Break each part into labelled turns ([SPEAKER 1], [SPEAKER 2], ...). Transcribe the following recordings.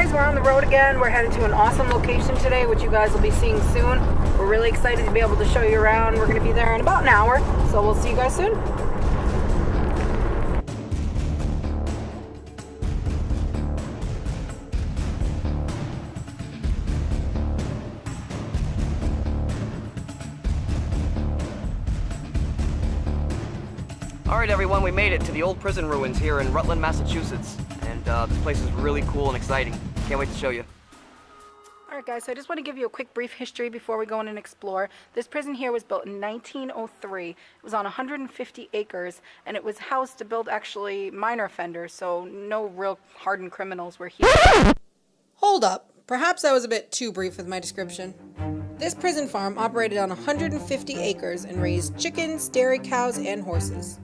[SPEAKER 1] guys, we're on the road again. We're headed to an awesome location today, which you guys will be seeing soon. We're really excited to be able to show you around. We're going to be there in about an hour, so we'll see you guys soon.
[SPEAKER 2] Alright everyone, we made it to the old prison ruins here in Rutland, Massachusetts. And this place is really cool and exciting. Can't wait to show you.
[SPEAKER 1] Alright guys, so I just want to give you a quick brief history before we go in and explore. This prison here was built in 1903. It was on 150 acres, and it was housed to build actually minor offenders, so no real hardened criminals were here. Hold up. Perhaps I was a bit too brief with my description. This prison farm operated on 150 acres and raised chickens, dairy cows, and horses.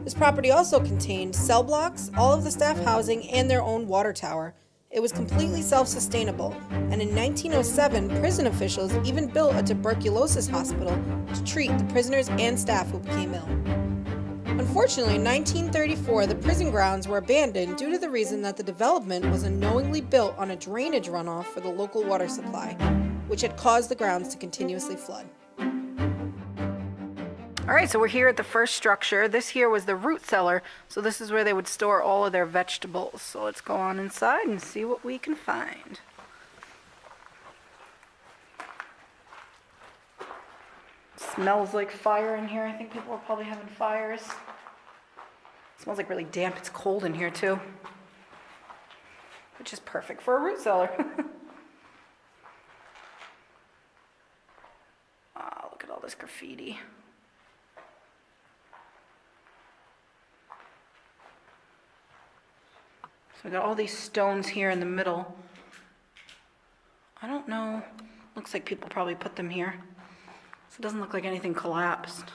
[SPEAKER 1] This property also contained cell blocks, all of the staff housing, and their own water tower. It was completely self-sustainable, and in 1907, prison officials even built a tuberculosis hospital to treat the prisoners and staff who became ill. Unfortunately, in 1934, the prison grounds were abandoned due to the reason that the development was unknowingly built on a drainage runoff for the local water supply, which had caused the grounds to continuously flood. Alright, so we're here at the first structure. This here was the root cellar, so this is where they would store all of their vegetables. So let's go on inside and see what we can find. Smells like fire in here. I think people are probably having fires. It smells like really damp. It's cold in here too, which is perfect for a root cellar. Wow, look at all this graffiti. So we got all these stones here in the middle. I don't know. Looks like people probably put them here. So it doesn't look like anything collapsed.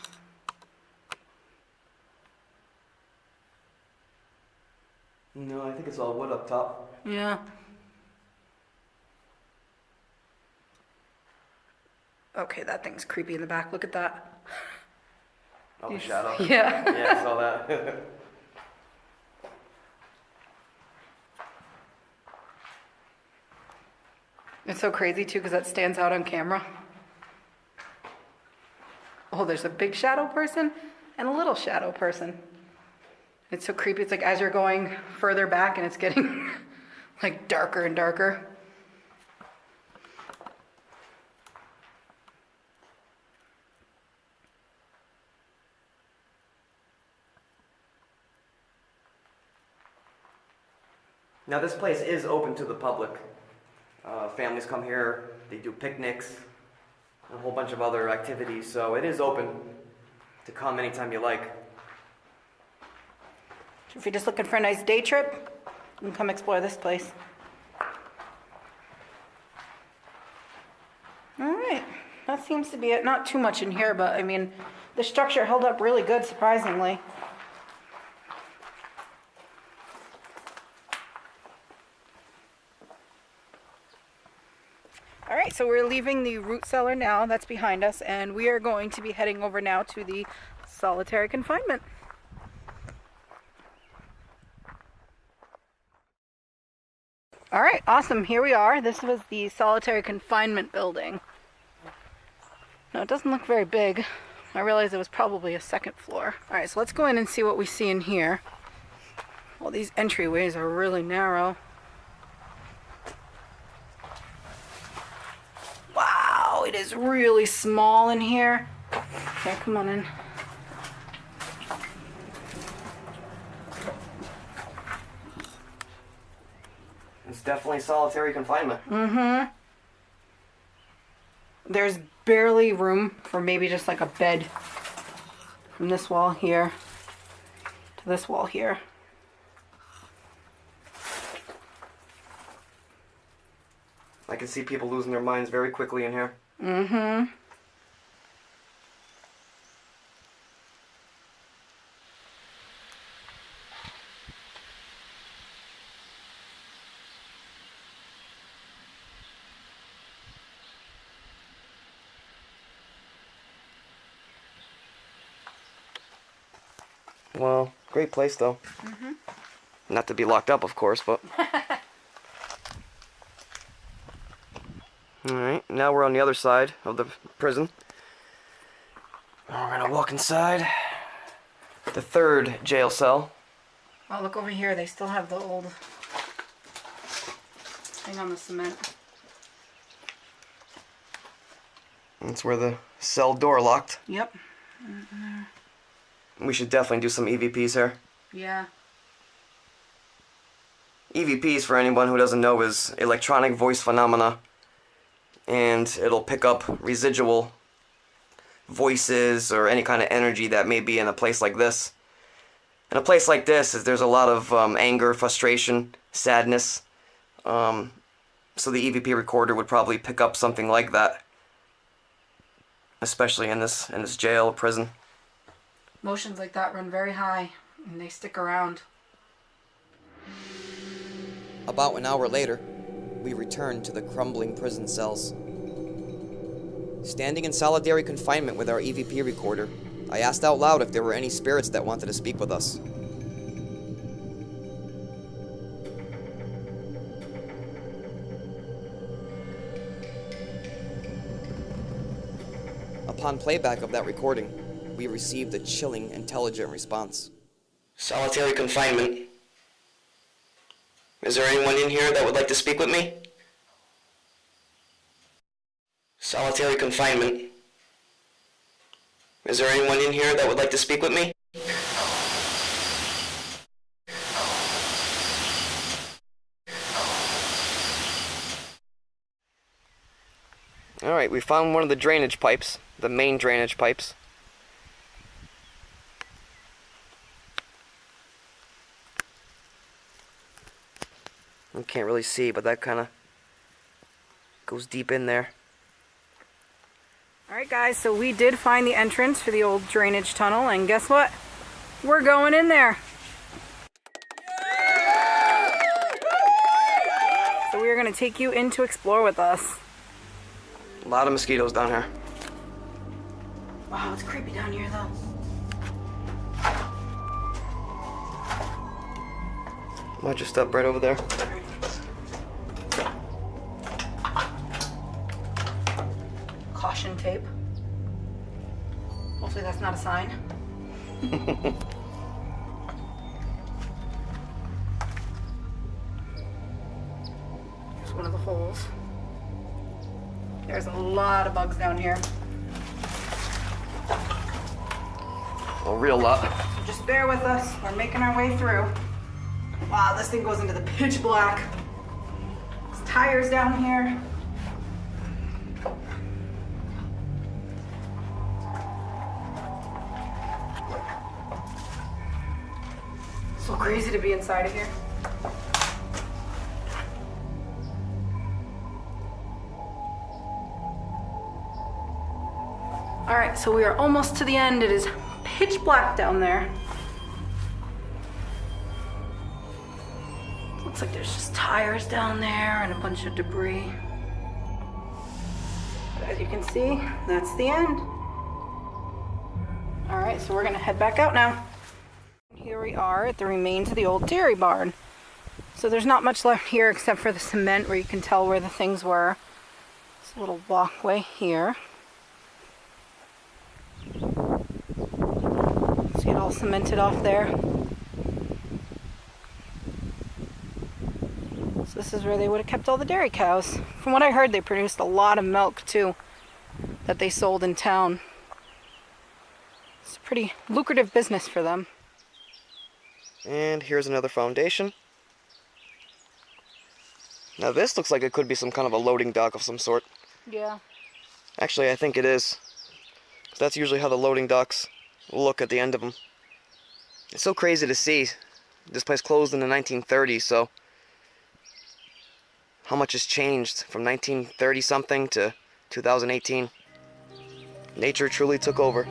[SPEAKER 2] No, I think it's all wood up top.
[SPEAKER 1] Yeah. Okay, that thing's creepy in the back. Look at that.
[SPEAKER 2] Oh, the shadow.
[SPEAKER 1] Yeah.
[SPEAKER 2] Yeah, I saw that.
[SPEAKER 1] It's so crazy too because that stands out on camera. Oh, there's a big shadow person and a little shadow person. It's so creepy. It's like as you're going further back and it's getting like darker and darker.
[SPEAKER 2] Now this place is open to the public. Families come here, they do picnics, and a whole bunch of other activities, so it is open to come anytime you like.
[SPEAKER 1] So if you're just looking for a nice day trip, you can come explore this place. All right, that seems to be it. Not too much in here, but I mean, the structure held up really good, surprisingly. All right, so we're leaving the root cellar now. That's behind us, and we are going to be heading over now to the solitary confinement. All right, awesome. Here we are. This was the solitary confinement building. Now, it doesn't look very big. I realized it was probably a second floor. All right, so let's go in and see what we see in here. Well, these entryways are really narrow. Wow, it is really small in here. Okay, come on in.
[SPEAKER 2] It's definitely solitary confinement.
[SPEAKER 1] Mm-hmm. There's barely room for maybe just like a bed from this wall here to this wall here.
[SPEAKER 2] I can see people losing their minds very quickly in here.
[SPEAKER 1] Mm-hmm.
[SPEAKER 2] Well, great place though.
[SPEAKER 1] Mm-hmm.
[SPEAKER 2] Not to be locked up, of course, but... Alright, now we're on the other side of the prison. We're gonna walk inside the third jail cell.
[SPEAKER 1] Oh, look over here. They still have the old thing on the cement.
[SPEAKER 2] That's where the cell door locked.
[SPEAKER 1] Yep.
[SPEAKER 2] We should definitely do some EVPs here.
[SPEAKER 1] Yeah.
[SPEAKER 2] EVPs, for anyone who doesn't know, is electronic voice phenomena. And it'll pick up residual voices or any kind of energy that may be in a place like this. In a place like this, there's a lot of anger, frustration, sadness. So the EVP recorder would probably pick up something like that, especially in this jail or prison.
[SPEAKER 1] Motions like that run very high, and they stick around.
[SPEAKER 2] About an hour later, we returned to the crumbling prison cells. Standing in solitary confinement with our EVP recorder, I asked out loud if there were any spirits that wanted to speak with us. Upon playback of that recording, we received a chilling, intelligent response. Solitary confinement. Is there anyone in here that would like to speak with me? Solitary confinement. Is there anyone in here that would like to speak with me? Alright, we found one of the drainage pipes, the main drainage pipes. You can't really see, but that kind of goes deep in there.
[SPEAKER 1] Alright guys, so we did find the entrance for the old drainage tunnel, and guess what? We're going in there. So we are going to take you in to explore with us.
[SPEAKER 2] A lot of mosquitoes down here.
[SPEAKER 1] Wow, it's creepy down here though.
[SPEAKER 2] Might just stop right over there.
[SPEAKER 1] Caution tape. Hopefully that's not a sign. Here's one of the holes. There's a lot of bugs down here.
[SPEAKER 2] A real lot.
[SPEAKER 1] So just bear with us. We're making our way through. Wow, this thing goes into the pitch black. There's tires down here. So crazy to be inside of here. All right, so we are almost to the end. It is pitch black down there. Looks like there's just tires down there and a bunch of debris. But as you can see, that's the end. All right, so we're gonna head back out now. Here we are at the remains of the old dairy barn. So there's not much left here except for the cement where you can tell where the things were. There's a little walkway here. See it all cemented off there. So this is where they would have kept all the dairy cows. From what I heard, they produced a lot of milk too that they sold in town. It's a pretty lucrative business for them.
[SPEAKER 2] And here's another foundation. Now this looks like it could be some kind of a loading dock of some sort.
[SPEAKER 1] Yeah.
[SPEAKER 2] Actually, I think it is. That's usually how the loading docks look at the end of them. It's so crazy to see. This place closed in the 1930s, so how much has changed from 1930 something to 2018? Nature truly took over.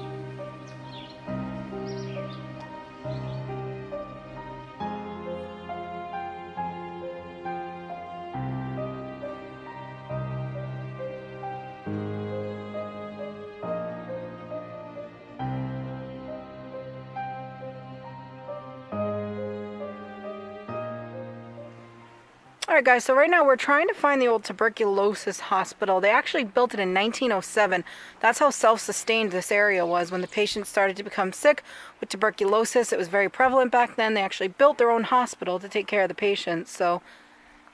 [SPEAKER 1] Alright guys, so right now we're trying to find the old tuberculosis hospital. They actually built it in 1907. That's how self-sustained this area was. When the patients started to become sick with tuberculosis, it was very prevalent back then. They actually built their own hospital to take care of the patients. So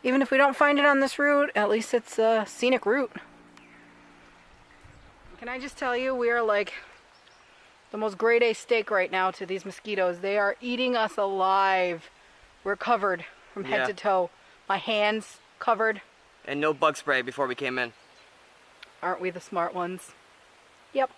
[SPEAKER 1] even if we don't find it on this route, at least it's a scenic route. Can I just tell you, we are like the most grade A steak right now to these mosquitoes. They are eating us alive. We're covered from head to toe. My hands covered.
[SPEAKER 2] And no bug spray before we came in.
[SPEAKER 1] Aren't we the smart ones? Yep.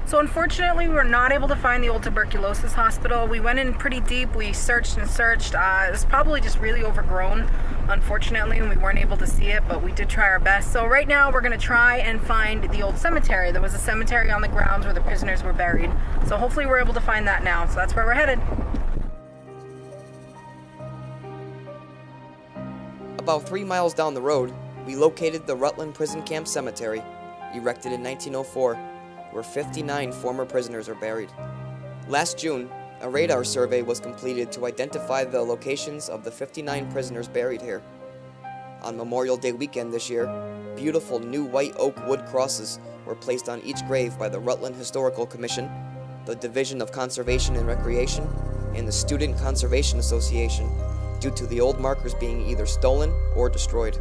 [SPEAKER 1] So unfortunately, we were not able to find the old tuberculosis hospital. We went in pretty deep. We searched and searched. It was probably just really overgrown, unfortunately, and we weren't able to see it, but we did try our best. So right now, we're going to try and find the old cemetery. There was a cemetery on the grounds where the prisoners were buried. So hopefully we're able to find that now. So that's where we're headed.
[SPEAKER 2] About 3 miles down the road, we located the Rutland Prison Camp Cemetery, erected in 1904, where 59 former prisoners are buried. Last June, a radar survey was completed to identify the locations of the 59 prisoners buried here. On Memorial Day weekend this year, beautiful new white oak wood crosses were placed on each grave by the Rutland Historical Commission, the Division of Conservation and Recreation, and the Student Conservation Association, due to the old markers being either stolen or destroyed.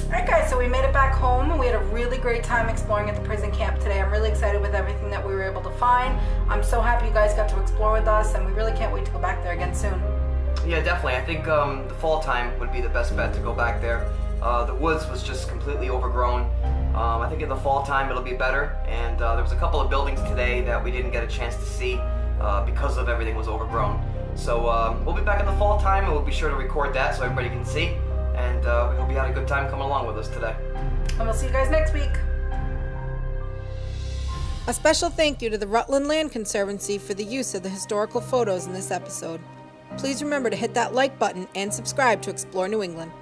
[SPEAKER 1] Alright guys, so we made it back home and we had a really great time exploring at the prison camp today. I'm really excited with everything that we were able to find. I'm so happy you guys got to explore with us, and we really can't wait to go back there again soon.
[SPEAKER 2] Yeah, definitely. I think the fall time would be the best bet to go back there. The woods was just completely overgrown. I think in the fall time it'll be better, and there was a couple of buildings today that we didn't get a chance to see because of everything was overgrown. So we'll be back in the fall time, and we'll be sure to record that so everybody can see. And we hope you had a good time coming along with us today.
[SPEAKER 1] And we'll see you guys next week.
[SPEAKER 3] A special thank you to the Rutland Land Conservancy for the use of the historical photos in this episode. Please remember to hit that like button and subscribe to Explore New England.